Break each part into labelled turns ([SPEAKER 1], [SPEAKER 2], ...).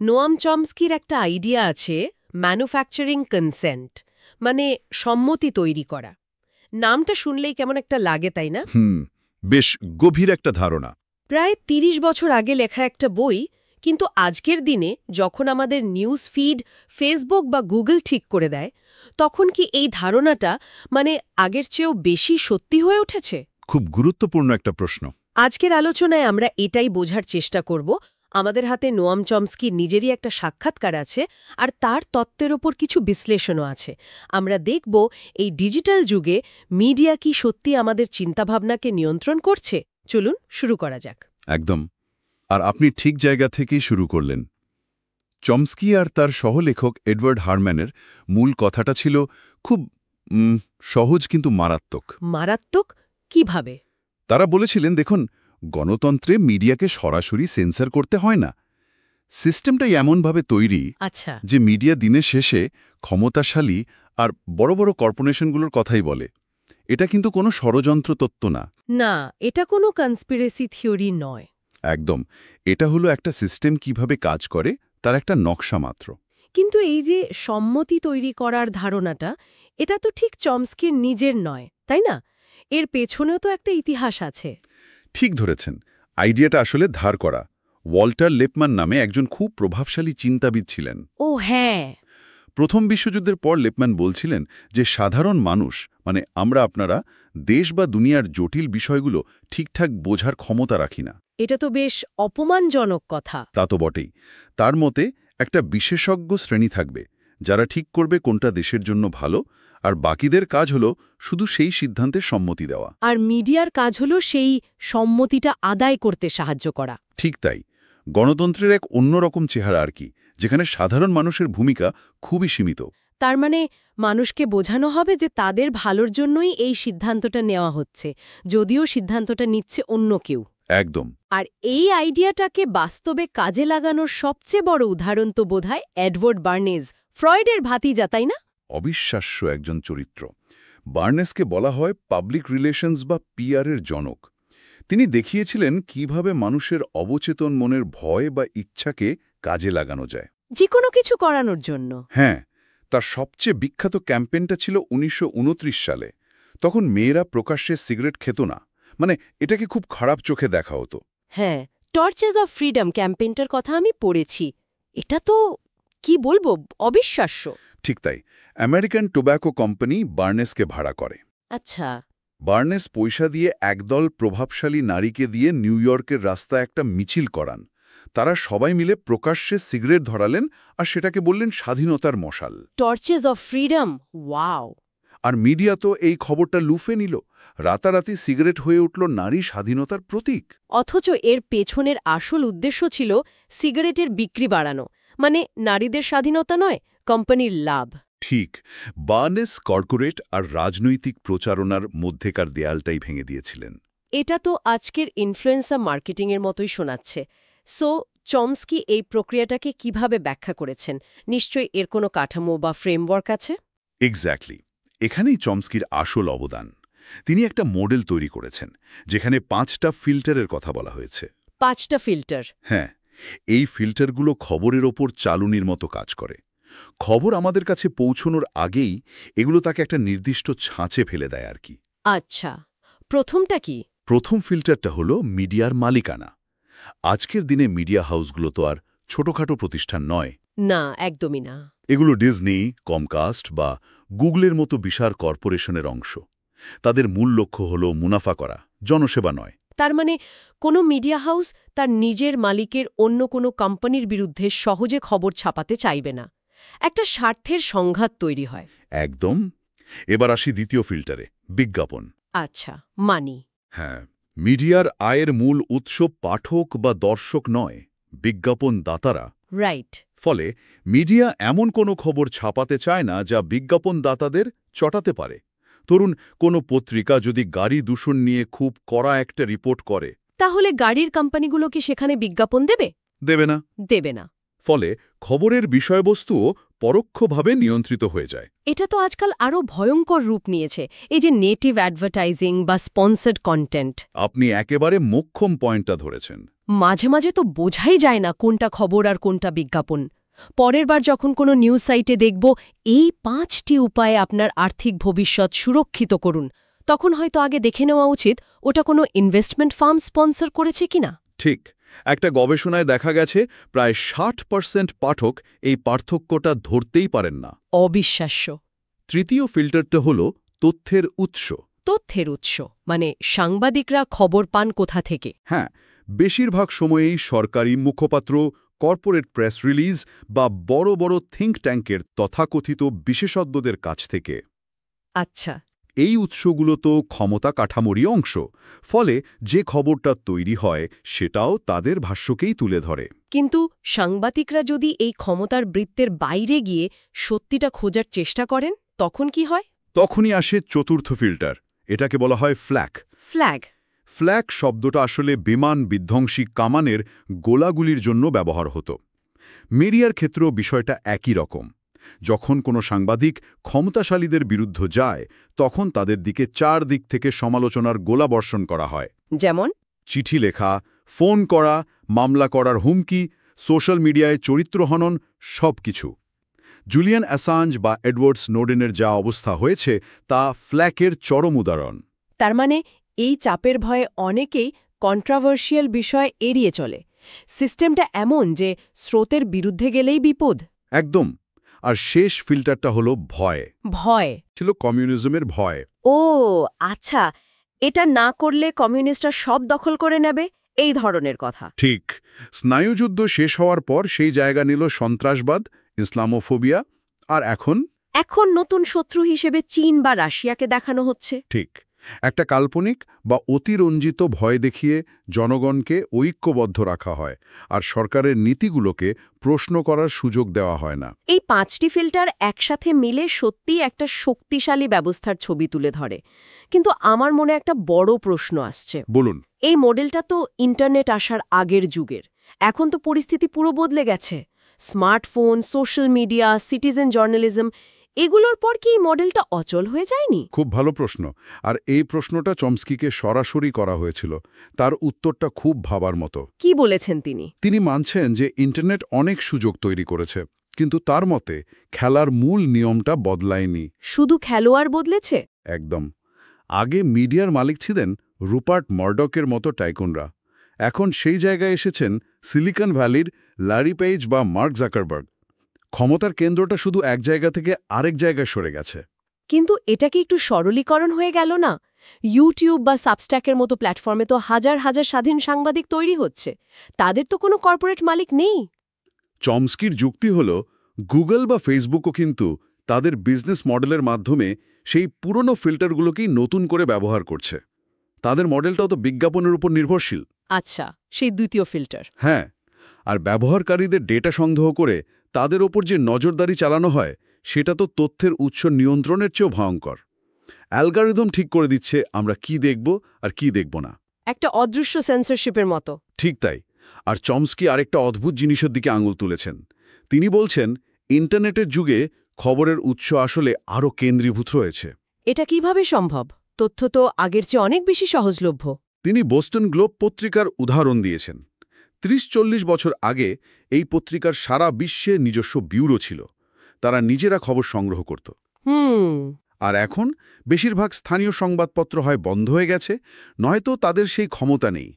[SPEAKER 1] Noam চমস্কির একটা idea আছে manufacturing consent, মানে সম্মতি তৈরি করা। নামটা শুনলেই কেমন একটা লাগে, তাই না?
[SPEAKER 2] বেশ গভীর একটা ধারণা।
[SPEAKER 1] প্রায় ৩০ বছর আগে লেখা একটা বই, কিন্তু আজকের দিনে যখন আমাদের নিউজ ফিড ফেসবুক বা গুগল ঠিক করে দেয়, তখন কি এই ধারণাটা মানে আগের চেয়েও বেশি সত্যি হয়ে উঠেছে?
[SPEAKER 2] খুব গুরুত্বপূর্ণ একটা প্রশ্ন।
[SPEAKER 1] আজকের আলোচনায় আমরা এটাই বোঝার চেষ্টা করব। আমাদের হাতে নোয়াম চমস্কির নিজেরই একটা সাক্ষাৎকার আছে, আর তার তত্ত্বের ওপর কিছু বিশ্লেষণও আছে। আমরা দেখব এই ডিজিটাল যুগে মিডিয়া কি সত্যি আমাদের চিন্তাভাবনাকে নিয়ন্ত্রণ করছে। চলুন শুরু করা যাক।
[SPEAKER 2] একদম। আর আপনি ঠিক জায়গা থেকেই শুরু করলেন। চমস্কি আর তার সহলেখক এডওয়ার্ড হারম্যানের মূল কথাটা ছিল খুব সহজ কিন্তু মারাত্মক।
[SPEAKER 1] মারাত্মক কিভাবে?
[SPEAKER 2] তারা বলেছিলেন, দেখুন, গণতন্ত্রে মিডিয়াকে সরাসরি সেন্সর করতে হয় না। সিস্টেমটাই এমনভাবে তৈরি
[SPEAKER 1] আচ্ছা,
[SPEAKER 2] যে মিডিয়া দিনের শেষে ক্ষমতাশালী আর বড় বড় কর্পোরেশনগুলোর কথাই বলে। এটা কিন্তু কোনো ষড়যন্ত্র তত্ত্ব না।
[SPEAKER 1] না, এটা কোনো কনস্পিরেসি থিওরি নয়।
[SPEAKER 2] একদম। এটা হলো একটা সিস্টেম কিভাবে কাজ করে তার একটা নকশা মাত্র।
[SPEAKER 1] কিন্তু এই যে সম্মতি তৈরি করার ধারণাটা, এটা তো ঠিক চমস্কির নিজের নয়, তাই না? এর পেছনেও তো একটা ইতিহাস আছে।
[SPEAKER 2] ঠিক ধরেছেন। আইডিয়াটা আসলে ধার করা। ওয়াল্টার লিপম্যান নামে একজন খুব প্রভাবশালী চিন্তাবিদ ছিলেন।
[SPEAKER 1] ও হ্যাঁ।
[SPEAKER 2] প্রথম বিশ্বযুদ্ধের পর লিপম্যান বলছিলেন যে সাধারণ মানুষ, মানে আপনারা দেশ বা দুনিয়ার জটিল বিষয়গুলো ঠিকঠাক বোঝার ক্ষমতা রাখি না।
[SPEAKER 1] এটা তো বেশ অপমানজনক কথা।
[SPEAKER 2] তা তো বটেই। তার মতে একটা বিশেষজ্ঞ শ্রেণী থাকবে যারা ঠিক করবে কোনটা দেশের জন্য ভালো, আর বাকিদের কাজ হলো শুধু সেই সিদ্ধান্তে সম্মতি দেওয়া।
[SPEAKER 1] আর মিডিয়ার কাজ হলো সেই সম্মতিটা আদায় করতে সাহায্য করা।
[SPEAKER 2] ঠিক তাই। গণতন্ত্রের এক অন্যরকম চেহারা আর কি, যেখানে সাধারণ মানুষের ভূমিকা খুবই সীমিত।
[SPEAKER 1] তার মানে মানুষকে বোঝানো হবে যে তাদের ভালোর জন্যই এই সিদ্ধান্তটা নেওয়া হচ্ছে, যদিও সিদ্ধান্তটা নিচ্ছে অন্য কেউ।
[SPEAKER 2] একদম।
[SPEAKER 1] আর এই আইডিয়াটাকে বাস্তবে কাজে লাগানোর সবচেয়ে বড় উদাহরণ তো বোধহয় এডওয়ার্ড বার্নেজ, ফ্রয়েডের ভাতিজা, তাই না?
[SPEAKER 2] অবিশ্বাস্য একজন চরিত্র। বার্নেসকে বলা হয় পাবলিক রিলেশনস বা পিআরের জনক। তিনি দেখিয়েছিলেন কিভাবে মানুষের অবচেতন মনের ভয় বা ইচ্ছাকে কাজে লাগানো যায়
[SPEAKER 1] যে কোনো কিছু করানোর জন্য।
[SPEAKER 2] হ্যাঁ, তার সবচেয়ে বিখ্যাত ক্যাম্পেইনটা ছিল ১৯২৯ সালে। তখন মেয়েরা প্রকাশ্যে সিগারেট খেত না, মানে এটাকে খুব খারাপ চোখে দেখা হতো।
[SPEAKER 1] হ্যাঁ, টর্চেস অফ ফ্রিডম ক্যাম্পেইনটার কথা আমি পড়েছি। এটা তো কি বলবো, অবিশ্বাস্য।
[SPEAKER 2] ঠিক তাই। আমেরিকান টোব্যাকো কোম্পানি বার্নেসকে ভাড়া করে।
[SPEAKER 1] আচ্ছা।
[SPEAKER 2] বার্নেস পয়সা দিয়ে একদল প্রভাবশালী নারীকে দিয়ে নিউ ইয়র্কের রাস্তায় একটা মিছিল করান। তারা সবাই মিলে প্রকাশ্যে সিগারেট ধরালেন আর সেটাকে বললেন স্বাধীনতার মশাল।
[SPEAKER 1] Torches of freedom, wow!
[SPEAKER 2] আর মিডিয়া তো এই খবরটা লুফে নিল। রাতারাতি সিগারেট হয়ে উঠল নারী স্বাধীনতার প্রতীক।
[SPEAKER 1] অথচ এর পেছনের আসল উদ্দেশ্য ছিল সিগারেটের বিক্রি বাড়ানো, মানে নারীদের স্বাধীনতা নয়, কোম্পানির লাভ।
[SPEAKER 2] ঠিক। বার্নেস কর্পোরেট আর রাজনৈতিক প্রচারণার মধ্যেকার দেয়ালটাই ভেঙে দিয়েছিলেন।
[SPEAKER 1] এটা তো আজকের ইনফ্লুয়েন্সার মার্কেটিংয়ের মতোই শোনাচ্ছে। সো চমস্কি এই প্রক্রিয়াটাকে কিভাবে ব্যাখ্যা করেছেন? নিশ্চয়ই এর কোনো কাঠামো বা ফ্রেমওয়ার্ক আছে।
[SPEAKER 2] এক্স্যাক্টলি। এখানেই চমস্কির আসল অবদান। তিনি একটা মডেল তৈরি করেছেন যেখানে 5টা ফিল্টারের কথা বলা হয়েছে।
[SPEAKER 1] 5টা ফিল্টার?
[SPEAKER 2] হ্যাঁ, এই ফিল্টারগুলো খবরের ওপর চালুনির মতো কাজ করে। খবর আমাদের কাছে পৌঁছনোর আগেই এগুলো তাকে একটা নির্দিষ্ট ছাঁচে ফেলে দেয় আর কি।
[SPEAKER 1] আচ্ছা, প্রথমটা কি?
[SPEAKER 2] প্রথম ফিল্টারটা হলো মিডিয়ার মালিকানা। আজকের দিনে মিডিয়া হাউসগুলো তো আর ছোটখাটো প্রতিষ্ঠান নয়।
[SPEAKER 1] না, একদমই না।
[SPEAKER 2] এগুলো ডিজনি, কমকাস্ট বা গুগলের মতো বিশাল কর্পোরেশনের অংশ। তাদের মূল লক্ষ্য হল মুনাফা করা, জনসেবা নয়।
[SPEAKER 1] তার মানে কোনো মিডিয়া হাউস তার নিজের মালিকের অন্য কোনো কোম্পানির বিরুদ্ধে সহজে খবর ছাপাতে চাইবে না। একটা স্বার্থের সংঘাত তৈরি হয়।
[SPEAKER 2] একদম। এবার আসি দ্বিতীয় ফিল্টারে, বিজ্ঞাপন।
[SPEAKER 1] আচ্ছা, মানি।
[SPEAKER 2] হ্যাঁ, মিডিয়ার আয়ের মূল উৎস পাঠক বা দর্শক নয়, বিজ্ঞাপন দাতারা।
[SPEAKER 1] রাইট।
[SPEAKER 2] ফলে মিডিয়া এমন কোনো খবর ছাপাতে চায় না যা বিজ্ঞাপন দাতাদের চটাতে পারে। ধরুন, কোনো পত্রিকা যদি গাড়ি দূষণ নিয়ে খুব কড়া একটা রিপোর্ট করে,
[SPEAKER 1] তাহলে গাড়ির কোম্পানিগুলো কি সেখানে বিজ্ঞাপন দেবে?
[SPEAKER 2] দেবে না।
[SPEAKER 1] দেবে না।
[SPEAKER 2] ফলে খবরের বিষয়বস্তুও পরোক্ষভাবে নিয়ন্ত্রিত হয়ে যায়।
[SPEAKER 1] এটা তো আজকাল আরও ভয়ঙ্কর রূপ নিয়েছে, এই যে নেটিভ অ্যাডভার্টাইজিং বা স্পন্সর্ড কন্টেন্ট।
[SPEAKER 2] আপনি একেবারে মোক্ষম পয়েন্টটা ধরেছেন।
[SPEAKER 1] মাঝে মাঝে তো বোঝাই যায় না কোনটা খবর আর কোনটা বিজ্ঞাপন। পরের বার যখন কোনো নিউজ সাইটে দেখব এই 5টি উপায়ে আপনার আর্থিক ভবিষ্যৎ সুরক্ষিত করুন, তখন হয়তো আগে দেখে নেওয়া উচিত ওটা কোনো ইনভেস্টমেন্ট ফার্ম স্পন্সর করেছে কিনা।
[SPEAKER 2] ঠিক, একটা গবেষণায় দেখা গেছে প্রায় 60% পাঠক এই পার্থক্যটা ধরতেই পারেন না।
[SPEAKER 1] অবিশ্বাস্য।
[SPEAKER 2] তৃতীয় ফিল্টারটা হল তথ্যের উৎস।
[SPEAKER 1] তথ্যের উৎস মানে সাংবাদিকরা খবর পান কোথা থেকে?
[SPEAKER 2] হ্যাঁ, বেশিরভাগ সময়েই সরকারি মুখপাত্র, কর্পোরেট প্রেস রিলিজ বা বড় বড় থিঙ্ক ট্যাঙ্কের তথাকথিত বিশেষজ্ঞদের কাছ থেকে।
[SPEAKER 1] আচ্ছা।
[SPEAKER 2] এই উৎসগুলো তো ক্ষমতা কাঠামোরই অংশ, ফলে যে খবরটা তৈরি হয় সেটাও তাদের ভাষ্যকেই তুলে ধরে।
[SPEAKER 1] কিন্তু সাংবাদিকরা যদি এই ক্ষমতার বৃত্তের বাইরে গিয়ে সত্যিটা খোঁজার চেষ্টা করেন, তখন কি হয়?
[SPEAKER 2] তখনই আসে চতুর্থ ফিল্টার, এটাকে বলা হয় ফ্ল্যাগ।
[SPEAKER 1] ফ্ল্যাগ?
[SPEAKER 2] ফ্ল্যাগ শব্দটা আসলে বিমান বিধ্বংসী কামানের গোলাগুলির জন্য ব্যবহার হতো। মিডিয়ার ক্ষেত্রেও বিষয়টা একই রকম। যখন কোনো সাংবাদিক ক্ষমতাশালীদের বিরুদ্ধে যায়, তখন তাদের দিকে 4 দিক থেকে সমালোচনার গোলাবর্ষণ করা হয়।
[SPEAKER 1] যেমন
[SPEAKER 2] চিঠি লেখা, ফোন করা, মামলা করার হুমকি, সোশ্যাল মিডিয়ায় চরিত্রহনন, সব কিছু। জুলিয়ান অ্যাসাঞ্জ বা এডওয়ার্ড স্নোডেনের যা অবস্থা হয়েছে তা ফ্ল্যাগের চরম উদাহরণ।
[SPEAKER 1] তার মানে এই চাপের ভয়ে অনেকেই কন্ট্রাভার্সিয়াল বিষয় এড়িয়ে চলে। সিস্টেমটা এমন যে স্রোতের বিরুদ্ধে গেলেই বিপদ।
[SPEAKER 2] একদম। আর শেষ ফিল্টারটা হলো ভয়।
[SPEAKER 1] ভয়
[SPEAKER 2] ছিল কমিউনিজমের ভয়।
[SPEAKER 1] ও আচ্ছা, এটা না করলে কমিউনিস্টরা সব দখল করে নেবে, এই ধরনের কথা।
[SPEAKER 2] ঠিক, স্নায়ুযুদ্ধ শেষ হওয়ার পর সেই জায়গা নিল সন্ত্রাসবাদ, ইসলামোফোবিয়া, আর এখন
[SPEAKER 1] নতুন শত্রু হিসেবে চীন বা রাশিয়াকে দেখানো হচ্ছে।
[SPEAKER 2] ঠিক, একটা কাল্পনিক বা অতিরঞ্জিত ভয় দেখিয়ে জনগণকে ঐক্যবদ্ধ রাখা হয়, আর সরকারের নীতিগুলোকে প্রশ্ন করার সুযোগ দেওয়া হয় না।
[SPEAKER 1] এই 5টি ফিল্টার একসাথে মিলে সত্যিই একটা শক্তিশালী ব্যবস্থার ছবি তুলে ধরে। কিন্তু আমার মনে একটা বড় প্রশ্ন আসছে।
[SPEAKER 2] বলুন।
[SPEAKER 1] এই মডেলটা তো ইন্টারনেট আসার আগের যুগের। এখন তো পরিস্থিতি পুরো বদলে গেছে। Smartphone, social media, citizen journalism, এগুলোর পর কি এই মডেলটা অচল হয়ে যায়নি?
[SPEAKER 2] খুব ভালো প্রশ্ন। আর এই প্রশ্নটা চমস্কিকে সরাসরি করা হয়েছিল। তার উত্তরটা খুব ভাবার মতো।
[SPEAKER 1] কি বলেছেন তিনি?
[SPEAKER 2] তিনি মানছেন যে ইন্টারনেট অনেক সুযোগ তৈরি করেছে, কিন্তু তার মতে খেলার মূল নিয়মটা বদলায়নি।
[SPEAKER 1] শুধু খেলোয়াড় বদলেছে?
[SPEAKER 2] একদম। আগে মিডিয়ার মালিক ছিলেন রুপার্ট মার্ডকের মতো টাইকুনরা। এখন সেই জায়গায় এসেছেন সিলিকন ভ্যালির ল্যারি পেজ বা মার্ক জাকারবার্গ। ক্ষমতার কেন্দ্রটা শুধু এক জায়গা থেকে আরেক জায়গায় সরে গেছে।
[SPEAKER 1] কিন্তু এটা কি একটু সরলীকরণ হয়ে গেল না? ইউটিউব বা সাবস্ট্যাকের মতো প্ল্যাটফর্মে তো হাজার হাজার স্বাধীন সাংবাদিক তৈরি হচ্ছে। তাদের তো কোনো কর্পোরেট মালিক নেই।
[SPEAKER 2] চমস্কির যুক্তি হল, গুগল বা ফেসবুকও কিন্তু তাদের বিজনেস মডেলের মাধ্যমে সেই পুরনো ফিল্টারগুলোকেই নতুন করে ব্যবহার করছে। তাদের মডেলটাও তো বিজ্ঞাপনের উপর নির্ভরশীল।
[SPEAKER 1] আচ্ছা, সেই দ্বিতীয় ফিল্টার।
[SPEAKER 2] হ্যাঁ, আর ব্যবহারকারীদের ডেটা সংগ্রহ করে তাদের ওপর যে নজরদারি চালানো হয়, সেটা তো তথ্যের উৎস নিয়ন্ত্রণের চেয়েও ভয়ঙ্কর। অ্যালগরিদম ঠিক করে দিচ্ছে আমরা কি দেখব আর কি দেখব না।
[SPEAKER 1] একটা অদৃশ্য সেন্সরশিপের মতো।
[SPEAKER 2] ঠিক তাই। আর চমস্কি আরেকটা অদ্ভুত জিনিসের দিকে আঙুল তুলেছেন। তিনি বলছেন ইন্টারনেটের যুগে খবরের উৎস আসলে আরও কেন্দ্রীভূত রয়েছে।
[SPEAKER 1] এটা কিভাবে সম্ভব? তথ্য তো আগের চেয়ে অনেক বেশি সহজলভ্য।
[SPEAKER 2] তিনি বোস্টন গ্লোব পত্রিকার উদাহরণ দিয়েছেন। 30-40 বছর আগে এই পত্রিকার সারা বিশ্বে নিজস্ব ব্যুরো ছিল। তারা নিজেরা খবর সংগ্রহ করত। আর এখন বেশিরভাগ স্থানীয় সংবাদপত্র হয় বন্ধ হয়ে গেছে, নয়তো তাদের সেই ক্ষমতা নেই।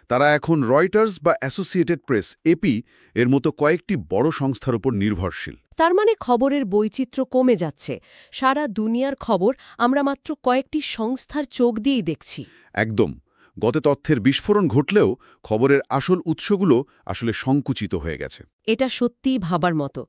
[SPEAKER 2] তারা এখন রয়টার্স বা অ্যাসোসিয়েটেড প্রেস এপি এর মতো কয়েকটি বড় সংস্থার উপর নির্ভরশীল।
[SPEAKER 1] তার মানে খবরের বৈচিত্র্য কমে যাচ্ছে। সারা দুনিয়ার খবর আমরা মাত্র কয়েকটি সংস্থার চোখ দিয়েই দেখছি।
[SPEAKER 2] একদম। গতে তথ্যের বিস্ফোরণ ঘটলেও খবরের আসল উৎসগুলো আসলে সংকুচিত হয়ে গেছে।
[SPEAKER 1] এটা সত্যিই ভাবার মতো।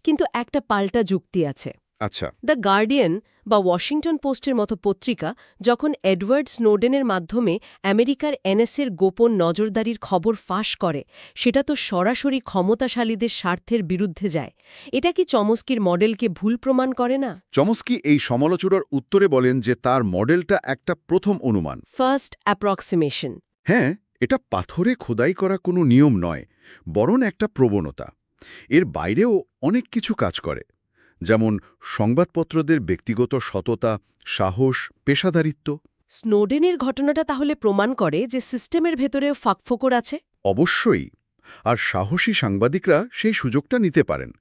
[SPEAKER 1] কিন্তু একটা পাল্টা যুক্তি আছে।
[SPEAKER 2] আচ্ছা।
[SPEAKER 1] দ্য গার্ডিয়ান বা ওয়াশিংটন পোস্টের মতো পত্রিকা যখন এডওয়ার্ড স্নোডেনের মাধ্যমে আমেরিকার এনএসএর গোপন নজরদারির খবর ফাঁস করে, সেটা তো সরাসরি ক্ষমতাশালীদের স্বার্থের বিরুদ্ধে যায়। এটা কি চমস্কির মডেলকে ভুল প্রমাণ করে না?
[SPEAKER 2] চমস্কি এই সমালোচনার উত্তরে বলেন যে তার মডেলটা একটা প্রথম অনুমান,
[SPEAKER 1] ফার্স্ট অ্যাপ্রক্সিমেশন।
[SPEAKER 2] হ্যাঁ, এটা পাথরে খোদাই করা কোনো নিয়ম নয়, বরং একটা প্রবণতা। এর বাইরেও অনেক কিছু কাজ করে, যেমন সংবাদপত্রদের ব্যক্তিগত সততা, সাহস, পেশাদারিত্ব।
[SPEAKER 1] স্নোডেনের ঘটনাটা তাহলে প্রমাণ করে যে সিস্টেমের ভেতরেও ফাঁকফোকর আছে।
[SPEAKER 2] অবশ্যই। আর সাহসী সাংবাদিকরা সেই সুযোগটা নিতে পারেন।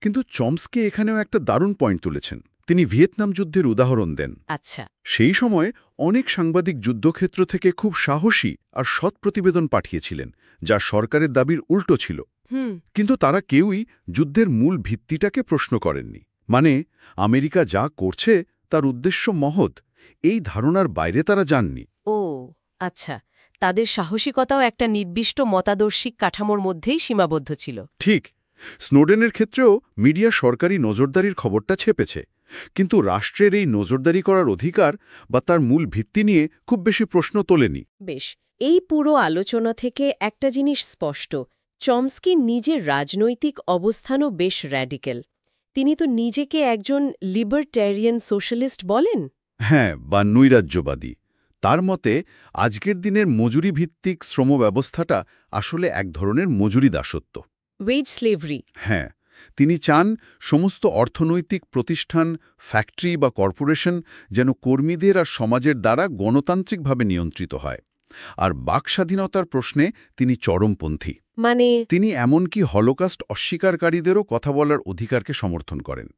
[SPEAKER 2] কিন্তু চমস্কি এখানেও একটা দারুণ পয়েন্ট তুলেছেন। তিনি ভিয়েতনাম যুদ্ধের উদাহরণ দেন।
[SPEAKER 1] আচ্ছা।
[SPEAKER 2] সেই সময় অনেক সাংবাদিক যুদ্ধক্ষেত্র থেকে খুব সাহসী আর সৎ প্রতিবেদন পাঠিয়েছিলেন, যা সরকারের দাবির উল্টো ছিল। কিন্তু তারা কেউই যুদ্ধের মূল ভিত্তিটাকে প্রশ্ন করেননি। মানে, আমেরিকা যা করছে তার উদ্দেশ্য মহৎ, এই ধারণার বাইরে তারা যাননি।
[SPEAKER 1] ও আচ্ছা, তাদের সাহসিকতাও একটা নির্দিষ্ট মতাদর্শিক কাঠামোর মধ্যেই সীমাবদ্ধ ছিল।
[SPEAKER 2] ঠিক। স্নোডেনের ক্ষেত্রেও মিডিয়া সরকারি নজরদারির খবরটা ছেপেছে, কিন্তু রাষ্ট্রের এই নজরদারি করার অধিকার বা তার মূল ভিত্তি নিয়ে খুব বেশি প্রশ্ন তোলেনি।
[SPEAKER 1] বেশ, এই পুরো আলোচনা থেকে একটা জিনিস স্পষ্ট, চমস্কি নিজের রাজনৈতিক অবস্থানও বেশ র্যাডিক্যাল। তিনি তো নিজেকে একজন লিবার্টেরিয়ান সোশ্যালিস্ট বলেন।
[SPEAKER 2] হ্যাঁ, বা নৈরাজ্যবাদী। তার মতে আজকের দিনের মজুরি ভিত্তিক শ্রম ব্যবস্থাটা আসলে এক ধরনের মজুরি দাসত্ব।
[SPEAKER 1] ওয়েজ স্লেভরি।
[SPEAKER 2] হ্যাঁ, তিনি চান সমস্ত অর্থনৈতিক প্রতিষ্ঠান, ফ্যাক্টরি বা কর্পোরেশন যেন কর্মীদের আর সমাজের দ্বারা গণতান্ত্রিকভাবে নিয়ন্ত্রিত হয়। আর বাকস্বাধীনতার প্রশ্নে তিনি চরমপন্থী।
[SPEAKER 1] মানে
[SPEAKER 2] তিনি এমনকি হলোকাস্ট অস্বীকারীদেরও কথা বলার অধিকারকে সমর্থন করেন।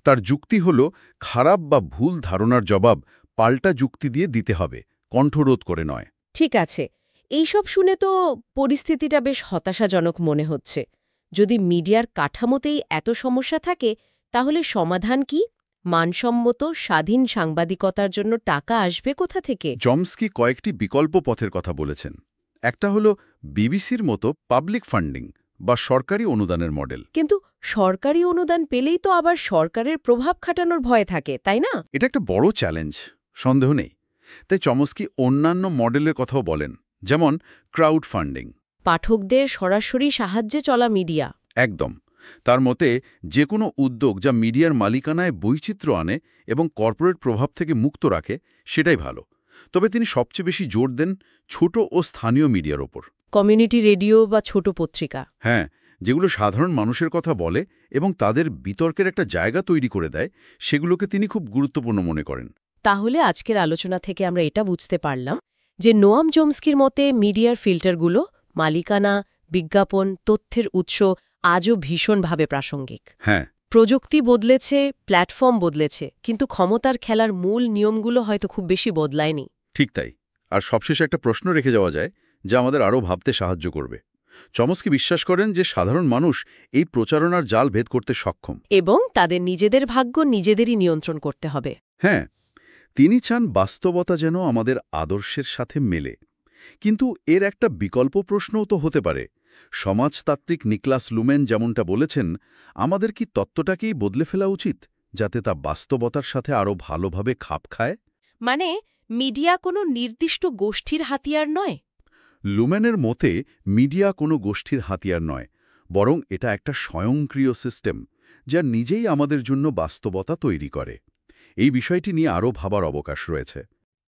[SPEAKER 2] তার যুক্তি হল, খারাপ বা ভুল ধারণার জবাব পাল্টা যুক্তি দিয়ে দিতে হবে, কণ্ঠরোধ করে নয়।
[SPEAKER 1] ঠিক আছে, এইসব শুনে তো পরিস্থিতিটা বেশ হতাশাজনক মনে হচ্ছে। যদি মিডিয়ার কাঠামোতেই এত সমস্যা থাকে, তাহলে সমাধান কি? মানসম্মত স্বাধীন সাংবাদিকতার জন্য টাকা আসবে কোথা থেকে?
[SPEAKER 2] চমস্কি কয়েকটি বিকল্প পথের কথা বলেছেন। একটা হলো বিবিসির মতো পাবলিক ফান্ডিং বা সরকারি অনুদানের মডেল।
[SPEAKER 1] কিন্তু সরকারি অনুদান পেলেই তো আবার সরকারের প্রভাব খাটানোর ভয় থাকে, তাই না?
[SPEAKER 2] এটা একটা বড় চ্যালেঞ্জ, সন্দেহ নেই। তাই চমস্কি অন্যান্য মডেলের কথাও বলেন, যেমন ক্রাউড ফান্ডিং।
[SPEAKER 1] পাঠকদের সরাসরি সাহায্যে চলা মিডিয়া।
[SPEAKER 2] একদম। তার মতে যে কোনো উদ্যোগ যা মিডিয়ার মালিকানায় বৈচিত্র্য আনে এবং কর্পোরেট প্রভাব থেকে মুক্ত রাখে, সেটাই ভালো। তবে তিনি সবচেয়ে বেশি জোর দেন ছোট ও স্থানীয় মিডিয়ার ওপর।
[SPEAKER 1] কমিউনিটি রেডিও বা ছোট পত্রিকা।
[SPEAKER 2] হ্যাঁ, যেগুলো সাধারণ মানুষের কথা বলে এবং তাদের বিতর্কের একটা জায়গা তৈরি করে দেয়, সেগুলোকে তিনি খুব গুরুত্বপূর্ণ মনে করেন।
[SPEAKER 1] তাহলে আজকের আলোচনা থেকে আমরা এটা বুঝতে পারলাম যে নোয়াম চমস্কির মতে মিডিয়ার ফিল্টারগুলো, মালিকানা, বিজ্ঞাপন, তথ্যের উৎস আজও ভীষণভাবে প্রাসঙ্গিক।
[SPEAKER 2] হ্যাঁ,
[SPEAKER 1] প্রযুক্তি বদলেছে, প্ল্যাটফর্ম বদলেছে, কিন্তু ক্ষমতার খেলার মূল নিয়মগুলো হয়তো খুব বেশি বদলায়নি।
[SPEAKER 2] ঠিক তাই। আর সবশেষে একটা প্রশ্ন রেখে যাওয়া যায়, যা আমাদের আরও ভাবতে সাহায্য করবে। চমস্কি বিশ্বাস করেন যে সাধারণ মানুষ এই প্রচারণার জাল ভেদ করতে সক্ষম
[SPEAKER 1] এবং তাদের নিজেদের ভাগ্য নিজেদেরই নিয়ন্ত্রণ করতে হবে।
[SPEAKER 2] হ্যাঁ, তিনি চান বাস্তবতা যেন আমাদের আদর্শের সাথে মেলে। কিন্তু এর একটা বিকল্প প্রশ্নও তো হতে পারে। সমাজতাত্ত্বিক নিকলাস লুমেন যেমনটা বলেছেন, আমাদের কি তত্ত্বটাকেই বদলে ফেলা উচিত, যাতে তা বাস্তবতার সাথে আরও ভালোভাবে খাপ খায়?
[SPEAKER 1] মানে মিডিয়া কোনো নির্দিষ্ট গোষ্ঠীর হাতিয়ার নয়।
[SPEAKER 2] লুমেনের মতে মিডিয়া কোনো গোষ্ঠীর হাতিয়ার নয়, বরং এটা একটা স্বয়ংক্রিয় সিস্টেম, যা নিজেই আমাদের জন্য বাস্তবতা তৈরি করে। এই বিষয়টি নিয়ে আরও ভাবার অবকাশ রয়েছে।